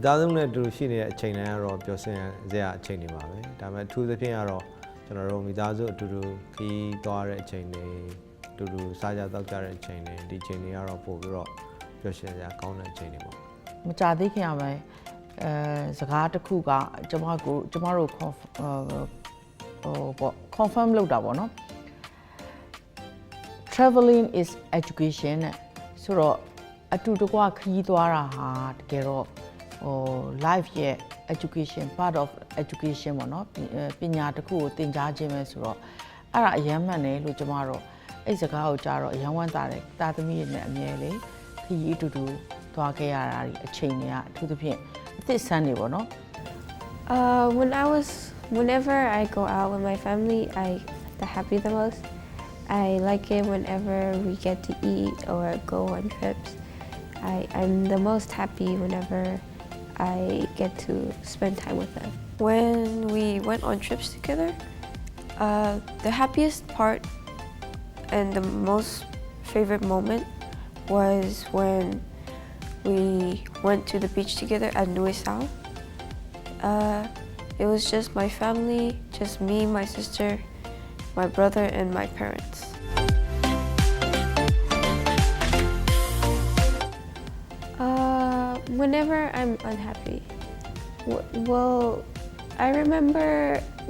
သားစုနဲ့တူရှိနေတဲ့အချိန်တိုင်းကတော့ပျော်စင်စရာအချိန်တွေပါပဲဒါပေမဲ့အထူးသဖြင့်ကတော့ကျွန်တော်တို့မိသားစုအတူတူခီးသွားတဲ့အချိန်တွေအတူတူစားကြတောက်ကြတဲ့အချိန်တွေဒီအချိန်တွေကတော့ပို့ပြီးတော့ပျော်စင်စရာကောင်းတဲ့အချိန်တွေပေါ့မကြသေးခင်ရမယ်စကားတစ်ခုကကျမတို့confirm လုပ်တာပေါ့နော် traveling is education နဲ့ဆိုတော့အတူတကွခရီးသွားတာဟာတကယ်တော့life ရဲ့ education part of education ပေါ့နော်ပညာတစ်ခုကိုသင်ကြားခြင်းပဲဆိုတော့အဲ့ဒါအယမ်းမှန်တယ်လို့ကျမတို့အဲ့စကားကိုကြားတော့အယမ်းဝမ်းသာတယ်တာသမီးတွေနဲ့အမြဲလေခရီးအတူတူသွားခဲ့ရတာဒီအချိန်တွေကအထူးသဖြင့်အသစ်ဆန်းနေပေါ့နော်whenever I go out with my family I the happy the most I like it whenever we get to eat or go on trips I'm the most happy whenever I get to spend time with them. When we went on trips together, the happiest part and the most favorite moment was when we went to the beach together at Nui Sao. It was just my family, just me, my sister, my brother, and my parents. Whenever I'm unhappy, well, I remember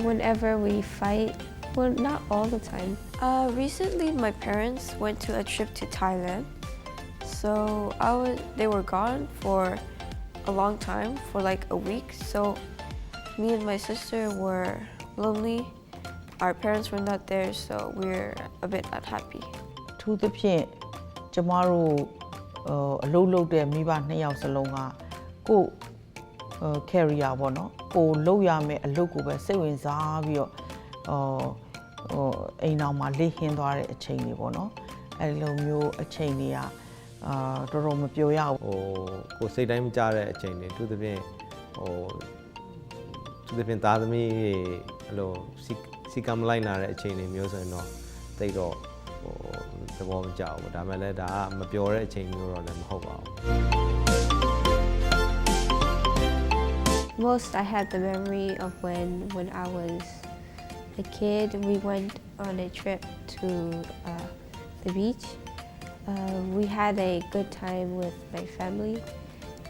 whenever we fight, well, not all the time. Recently, my parents went to a trip to Thailand, so they were gone for a long time, for like a week, so me and my sister were lonely. Our parents were not there, so we're a bit unhappy. ထူးသဖြင့်ကျမတို့အလုပ်လုပ်တဲ့မိဘနှစ်ယောက်စလုံးကကို career ပေါ့နော်ကိုလုပ်ရမယ်အလုပ်ကိုပဲစိတ်ဝင်စားပြီးတော့အိမ်တော်မှာလေ့ခင်းသွားတဲ့အချိန်တွေပေါ့နော်အဲ့လိုမျိုးအချိန်တွေကတော်တော်မပြောရဘူးကိုစိတ်တိုင်းမကြတဲ့အချိန်တွေသူသဖြင့်သားသမီးအဲ့လိုစီကံမလိုက်လာတဲ့အချိန်တွေမျိုးဆိုရင်တော့တိတ်တော့သဘောမကျဘူးဒါပေမဲ့လည်းဒါကမပြောတဲ့အချိန်မျိုးတော့လည်းမဟုတ်ပါဘူး Most I had the memory of when I was a kid. We went on a trip to the beach. We had a good time with my family.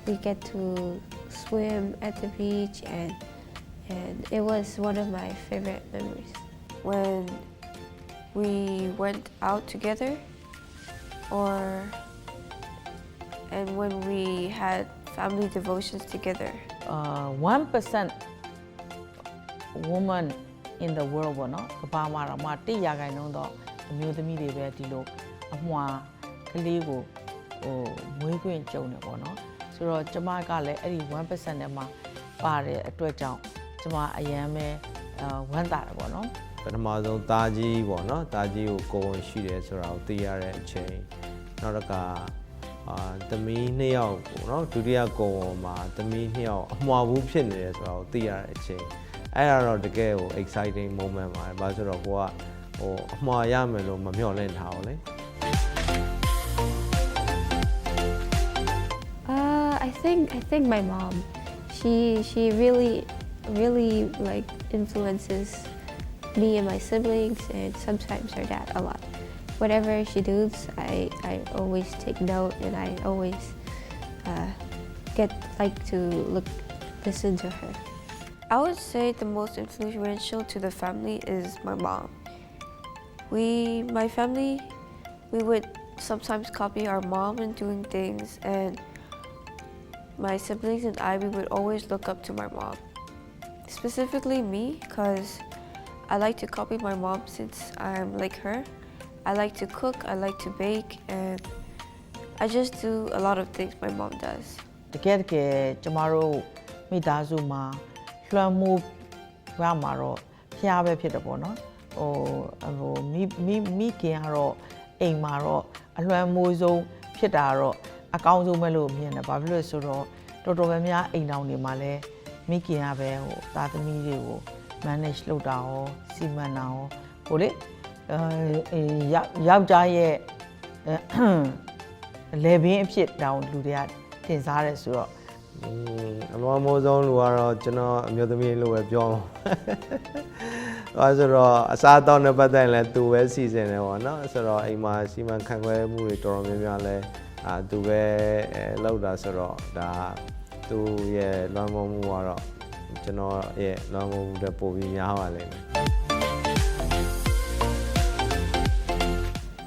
We get to swim at the beach and it was one of my favorite memories. When we went out together and when we had family devotions together. 1% woman in the world ပေါ့နော်ကမ္ဘာမှာတော့မှ1%တော့အမျိုးသမီးတွေပဲဒီလိုအမွှာကလေးကိုမွေးခွင့်ကြုံတယ်ပေါ့နော်ဆိုတော့ကျမကလည်းအဲ့ဒီ 1% နဲ့မှာပါတဲ့အတွက်ကြောင့်ကျမအရန်ပဲဝမ်းသာတယ်ပေါ့နော်ပထမဆုံးသားကြီးပေါ့နော်သားကြီးကိုကိုယ်ဝန်ရှိတယ်ဆိုတာကိုသိရတဲ့အချိန်နောက်တစ်ခါသမီး2ယောက်ပေါ့နော်ဒုတိယကိုယ်ဝန်မှာသမီး2ယောက်အမွှာဘူးဖြစ်နေတယ်ဆိုတာကိုသိရတဲ့အချိန်အဲ့ဒါတော့တကယ်ကို exciting moment ပါဘာလို့ဆိုတော့ကိုကအမွှာရမယ်လို့မမျှော်လင့်ထားဘူးလေ I think my mom she really like influences me and my siblings and sometimes her dad a lot. Whatever she does, I always take note and I always like to listen to her. I would say the most influential to the family is my mom. My family, we would sometimes copy our mom in doing things and my siblings and we would always look up to my mom. Specifically me, because I like to copy my mom since I'm like her. I like to cook, I like to bake, and I just do a lot of things my mom does. တကယ်ကျမတို့မိသားစုမှာလွှမ်းမိုးရမှာတော့ဖျားပဲဖြစ်တယ်ပေါ့နော်မိခင်ကတော့အိမ်မှာတော့အလွှမ်းမိုးဆုံးဖြစ်တာတော့အကောင်းဆုံးပဲလို့မြင်တယ်ဘာဖြစ်လို့ဆိုတော့တော်တော်များများအိမ်တော်တွေမှာလည်းမိခင်ကပဲသားသမီးတွေကို manage လုပ်တာရောစီမံတာရောလေယောက်ျားရဲ့လေဘင်းအဖြစ်တောင်လူတွေကတင်စားတယ်ဆိုတော့ အလွန်မိုးဆုံးလူကတော့ကျွန်တော်အမျိုးသမီးလို့ပဲပြောမှာအဲဆိုတော့အစားအသောက်နဲ့ပတ်သက်ရင်လည်းသူပဲစီစဉ်တယ်ပေါ့နော်ဆိုတော့အိမ်မှာစီမံခန့်ခွဲမှုတွေတော်တော်များများလဲသူပဲလောက်တာဆိုတော့ဒါသူရဲ့လွမ်းမိုးမှုကတော့ကျွန်တော်ရဲ့လွမ်းမိုးမှုတွေပိုပြီးများပါလိမ့်မယ်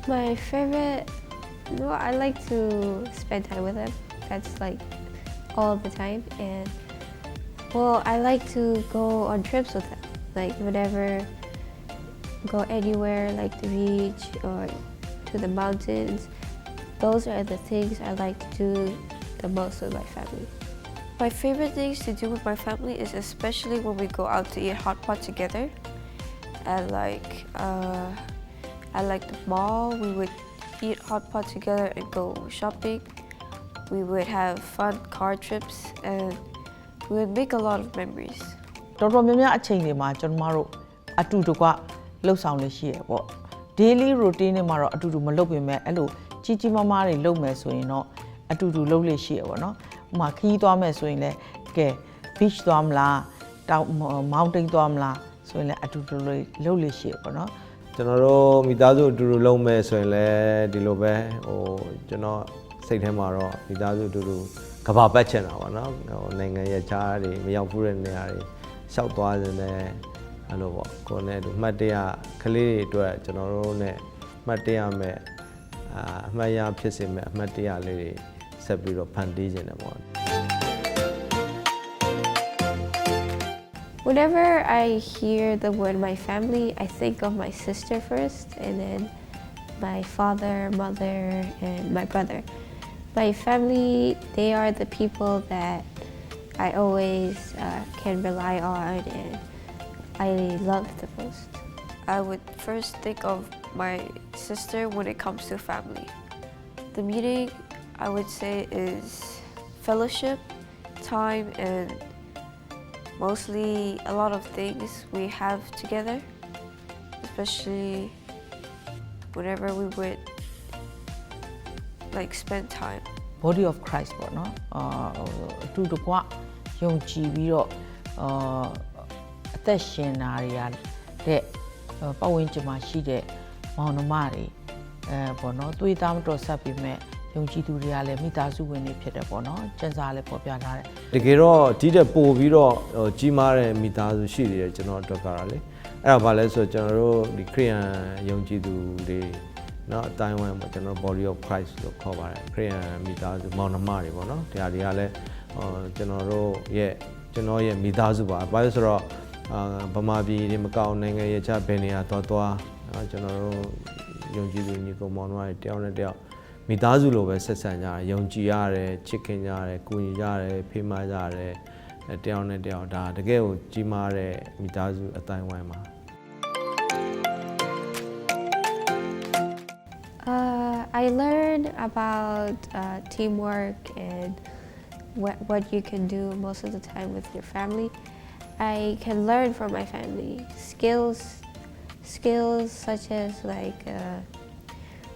My favorite, no, I like to spend time with them. That's like all the time. And well, I like to go on trips with them. Like whenever, go anywhere like the beach or to the mountains. Those are the things I like to do the most with my family. My favorite things to do with my family is especially when we go out to eat hot pot together. And like, I like the mall, we would eat hot pot together and go shopping. We would have fun car trips and we would make a lot of memories. တော်တော်များများအချိန်တွေမှာကျွန်တော်တို့အတူတကွလှုပ်ဆောင်လို့ရှိရပေါ့ daily routine တွေမှာတော့အတူတူမလုပ်ပြင်မဲ့အဲ့လိုကြီးကြီးမားမားတွေလုပ်မယ်ဆိုရင်တော့အတူတူလုပ်လို့ရှိရပေါ့နော်ဥပမာခီးသွားမယ်ဆိုရင်လည်းကဲ beach သွားမလားတောင် mountain သွားမလားဆိုရင်လည်းအတူတူလုပ်လို့ရှိရပေါ့နော် ကျွန်တော်တို့မိသားစုအတူတူလုံးမဲ့ဆိုရင်လည်းဒီလိုပဲဟိုကျွန်တော်စိတ်ထဲမှာတော့မိသားစုအတူတူကဘာပတ်ချင်တာပါเนาะဟိုနိုင်ငံရဲ့ခြားတွေမရောက်ဘူးတဲ့နေရာတွေရှောက်သွားနေတယ်အဲ့လိုပေါ့ကိုယ်နဲ့အမှတ်တရကလေးတွေအတွက်ကျွန်တော်တို့ ਨੇ အမှတ်တရမဲ့အမှတ်ရဖြစ်စေမဲ့အမှတ်တရလေးတွေဆက်ပြီးတော့ဖန်တီးခြင်းတယ်ပေါ့ Whenever I hear the word my family, I think of my sister first and then my father, mother, and my brother. My family, they are the people that I always can rely on and I love the most. I would first think of my sister when it comes to family. The meaning, I would say, is fellowship, time, and mostly a lot of things we have together, especially whenever we would like spend time. Body of Christ ပေါ့နော်အတူတကွယုံကြည်ပြီးတော့အသက်ရှင်နာရရတဲ့ပတ်ဝန်းကျင်မှာရှိတဲ့မောင်နှမတွေပေါ့နော်သွေးသားမတော်ဆက်ပြီးမဲ့ယုံကြည်သူတွေကလည်းမိသားစုဝင်တွေဖြစ်တယ်ပေါ့နော်ကျန်စာလည်းပေါ်ပြထားတယ် တကယ်တော့ဒီတဲ့ပို့ပြီးတော့ကြီးမားတဲ့မိသားစုရှိသေးတယ်ကျွန်တော်တို့ကလေအဲ့ဒါဘာလဲဆိုတော့ကျွန်တော်တို့ဒီခရစ်ယာန်ယုံကြည်သူတွေเนาะအတိုင်းဝိုင်းပေါ့ကျွန်တော် body of Christ လို့ခေါ်ပါတယ်ခရစ်ယာန်မိသားစုမောင်နှမတွေပေါ့နော်တရားတွေကလည်းကျွန်တော်တို့ရဲ့မိသားစုပါဘာလို့ဆိုတော့ဗမာပြည်ဒီမကောင်းနိုင်ငံရဲ့ခြားဘယ်နေရာသွားကျွန်တော်တို့ယုံကြည်သူညီကောင်မောင်နှမတွေတယောက်နဲ့တယောက်မိသားစုလိုပဲဆက်ဆံကြတယ်ယုံကြည်ရတယ်ချစ်ခင်ကြတယ်ကူညီကြတယ်ဖေးမကြတယ်တယောက်နဲ့တယောက်ဒါတကယ်ကိုကြီးမားတဲ့မိသားစုအတိုင်းဝိုင်းမှာ I learned about teamwork and what you can do most of the time with your family. I can learn from my family skills such as like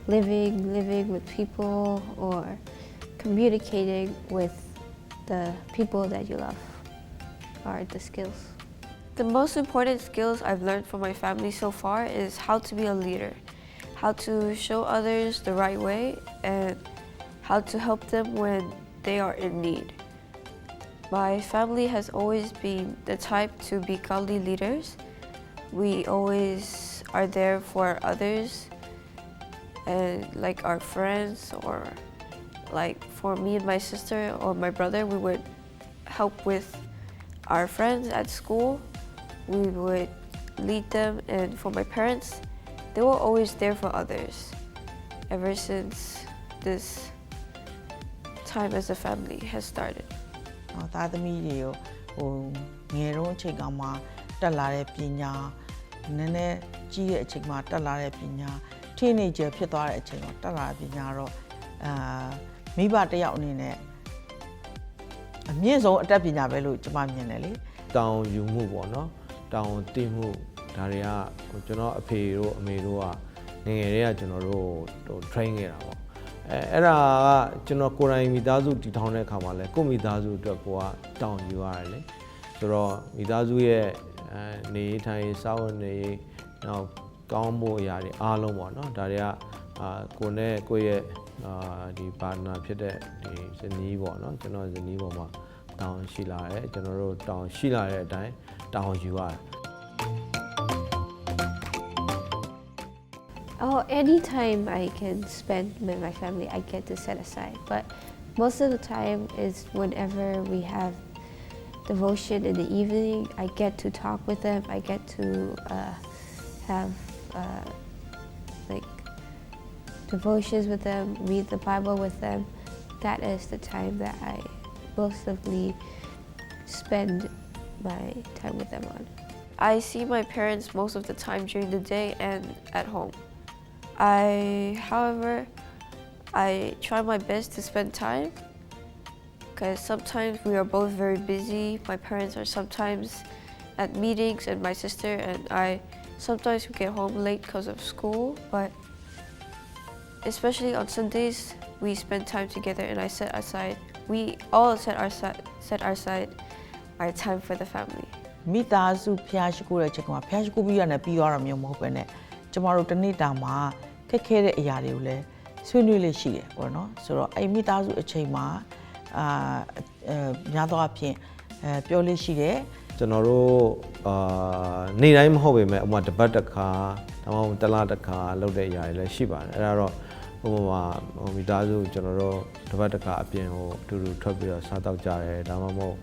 living with people or communicating with the people that you love are the skills. The most important skills I've learned from my family so far is how to be a leader, how to show others the right way, and how to help them when they are in need. My family has always been the type to be godly leaders. We always are there for others and like our friends, or like for me and my sister or my brother, we would help with our friends at school. We would lead them, and for my parents, they were always there for others ever since this time as a family has started. သားသမီးတွေကိုဟိုငယ်တော့အချိန်ကမှတက်လာတဲ့ပညာနည်းနည်းကြီးတဲ့အချိန်မှာတက်လာတဲ့ပညာ teenager ဖြစ်သွားတဲ့အချိန်မှာတက်လာတဲ့ပညာတော့မိဘတစ်ယောက်အနေနဲ့အမြင့်ဆုံးအတတ်ပညာပဲလို့ကျွန်မမြင်တယ်လေတောင်းယူမှုပေါ့နော်တောင်းတည်မှုဒါတွေကကျွန်တော်အဖေတို့အမေတို့ကငယ်ငယ်တည်းကကျွန်တော်တို့ဟို train ခဲ့တာပေါ့ အဲ့ဒါကကျွန်တော်ကိုယ်တိုင်မိသားစုတည်ထောင်တဲ့အခါမှာလဲကိုမိသားစုအတွက်ကိုကတောင်းယူရတယ်လေဆိုတော့မိသားစုရဲ့နေထိုင်စားဝတ်နေနောက်ကောင်းဖို့အရာတွေအားလုံးပေါ့နော်ဒါတွေကကိုနဲ့ကိုရဲ့ဒီပါတနာဖြစ်တဲ့ဒီဇနီးပေါ့နော်ကျွန်တော်ဇနီးပေါ်မှာတောင်းရှိလာတယ်ကျွန်တော်တို့တောင်းရှိလာတဲ့အတိုင်းတောင်းယူရတယ် Oh, anytime I can spend with my family, I get to set aside. But most of the time is whenever we have devotion in the evening, I get to talk with them. I get to have like devotions with them, read the Bible with them. That is the time that I mostly spend my time with them on. I see my parents most of the time during the day and at home. However, I try my best to spend time because sometimes we are both very busy. My parents are sometimes at meetings and my sister and I sometimes we get home late because of school, but especially on Sundays, we spend time together and we all set aside our time for the family. မိသားစုဖျားရှိခိုးတဲ့အချိန်ကဖျားရှိခိုးပြီးရတဲ့ပြီးသွားတာမျိုးမဟုတ်ပဲနဲ့ကျမတို့တနေ့တာမှာခက်ခဲတဲ့အရာတွေကိုလည်းဆွေးနွေးလေးရှိတယ်ပေါ့နော်ဆိုတော့အဲ့မိသားစုအချိန်မှာများသောအားဖြင့်ပြောလေးရှိတယ်ကျွန်တော်တို့နေတိုင်းမဟုတ်ပေမဲ့ဥပမာတစ်ပတ်တစ်ခါဒါမှမဟုတ်တစ်လတစ်ခါလုပ်တဲ့အရာတွေလည်းရှိပါတယ်အဲ့ဒါတော့ဥပမာမိသားစုကျွန်တော်တို့တစ်ပတ်တစ်ခါအပြင်ကိုအတူတူထွက်ပြီးတော့စားတောက်ကြတယ်ဒါမှမဟုတ်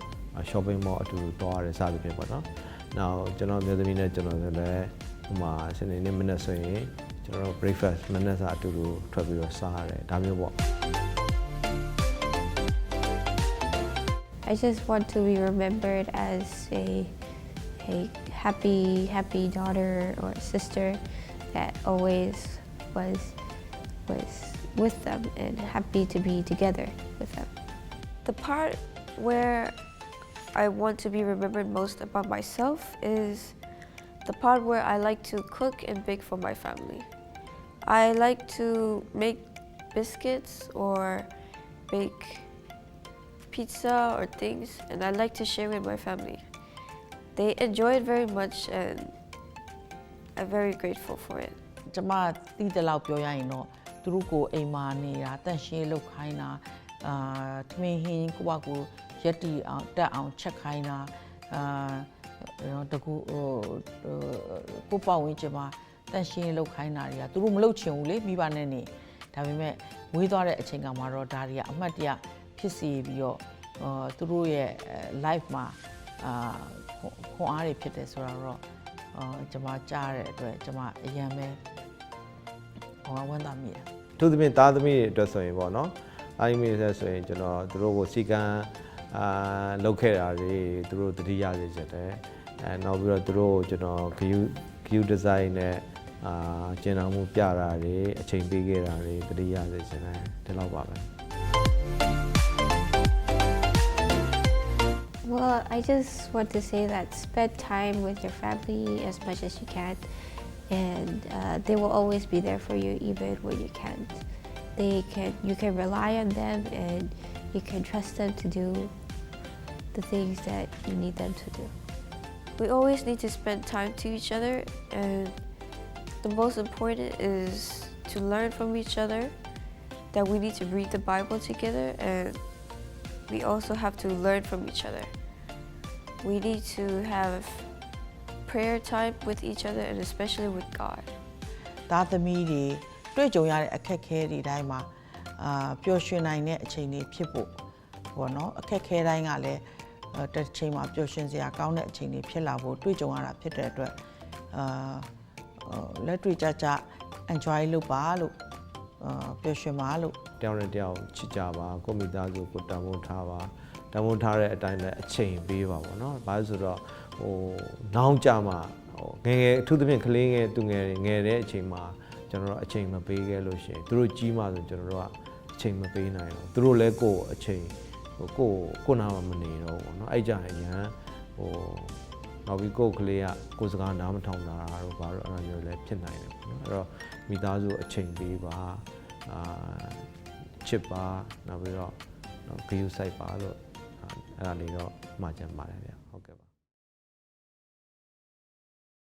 shopping mall အတူတူသွားရတယ်စသဖြင့်ပေါ့နော်။နောက်ကျွန်တော်မျိုးသမီးနဲ့ကျွန်တော်လည်းဟိုမှာစနေနေ့မနက်ဆိုရင်ကျွန်တော် breakfast မနက်စာအတူတူထွက်ပြီးတော့စားရတယ်ဒါမျိုးပေါ့ I just want to be remembered as a happy daughter or sister that always was with them and happy to be together with them. The part where I want to be remembered most about myself is the part where I like to cook and bake for my family. I like to make biscuits or bake pizza or things and I like to share with my family. They enjoy it very much and I'm very grateful for it. ကျမတီးတဲ့လောက်ပြောရရင်တော့သူတို့ကိုအိမ်မာနေတာတန့်ရှင်းလုပ်ခိုင်းတာထမင်းဟင်းကိုယ့်ဘာကိုရက်တီအောင်တက်အောင်ချက်ခိုင်းတာတကူကိုပေါ့ဝင်ချင်မှာတန့်ရှင်းလုပ်ခိုင်းတာတွေကသူတို့မလုပ်ချင်ဘူးလေမိဘနဲ့နေဒါပေမဲ့ဝေးသွားတဲ့အချိန်ကမှတော့ဒါတွေကအမှတ်တရဖြစ်စီပြီးတော့သူတို့ရဲ့ life မှာခွန်အားတွေဖြစ်တယ်ဆိုတာတော့ကျွန်မကြားရတဲ့အတွက်ကျွန်မအရင်ပဲဝမ်းသာမိတယ်သူသဖြင့်သားသမီးတွေအတွက်ဆိုရင်ပေါ့နော်အားမီးဆက်ဆိုရင်ကျွန်တော်သူတို့ကိုစီကံလောက်ခဲ့တာတွေသူတို့တတိယစေချင်တယ်နောက်ပြီးတော့သူတို့ကျွန်တော် queue design နဲ့ကျင်းတော်မူပြတာတွေအချိန်ပေးခဲ့တာတွေတတိယစေချင်တယ်ဒီလောက်ပါပဲ Well, I just want to say that spend time with your family as much as you can and they will always be there for you even when you can't. You can rely on them and you can trust them to do the things that you need them to do. We always need to spend time to each other and the most important is to learn from each other, that we need to read the Bible together and we also have to learn from each other. We need to have prayer time with each other and especially with God. သားသမီးတွေတွေ့ကြုံရတဲ့အခက်အခဲတွေတိုင်းမှာပျော်ရွှင်နိုင်တဲ့အချိန်တွေဖြစ်ဖို့ပေါ့နော်အခက်အခဲတိုင်းကလည်းတစ်ချိန်မှာပျော်ရွှင်စရာကောင်းတဲ့အချိန်တွေဖြစ်လာဖို့တွေ့ကြုံရတာဖြစ်တဲ့အတွက်လက်တွေ့ကြ enjoy လုပ်ပါလို့ပျော်ရွှင်ပါလို့တယောက်နဲ့တယောက်ချစ်ကြပါကိုမိသားစုကိုတန်ဖိုးထားပါတန်ဖိုးထားတဲ့အတိုင်းလည်းအချိန်ပေးပါပေါ့နော်ဘာလို့ဆိုတော့နောင်ကြမှာငယ်အထူးသဖြင့်ကလေးငယ်သူငယ်ငယ်တဲ့အချိန်မှာကျွန်တော်တို့အချိန်မပေးခဲ့လို့ရှိရင်သူတို့ကြီးမှဆိုကျွန်တော်တို့ကအချိန်မပေးနိုင်တော့သူတို့လည်းကိုယ်အချိန်ကိုနာမနေတော့ဘူးเนาะအဲ့ကြရင်နောက်ပြီးကိုယ်ကလေးကကိုယ်စကားနားမထောင်တာတော့ဘာလို့အဲ့လိုမျိုးလဲဖြစ်နိုင်တယ်ပေါ့နော်အဲ့တော့မိသားစုအချိန်ပေးပါ ချစ်ပါနောက်ပြီးတော့ဂရုစိုက်ပါလို့အဲ့ဒါလေးတော့မှာချင်ပါတယ်ဗျ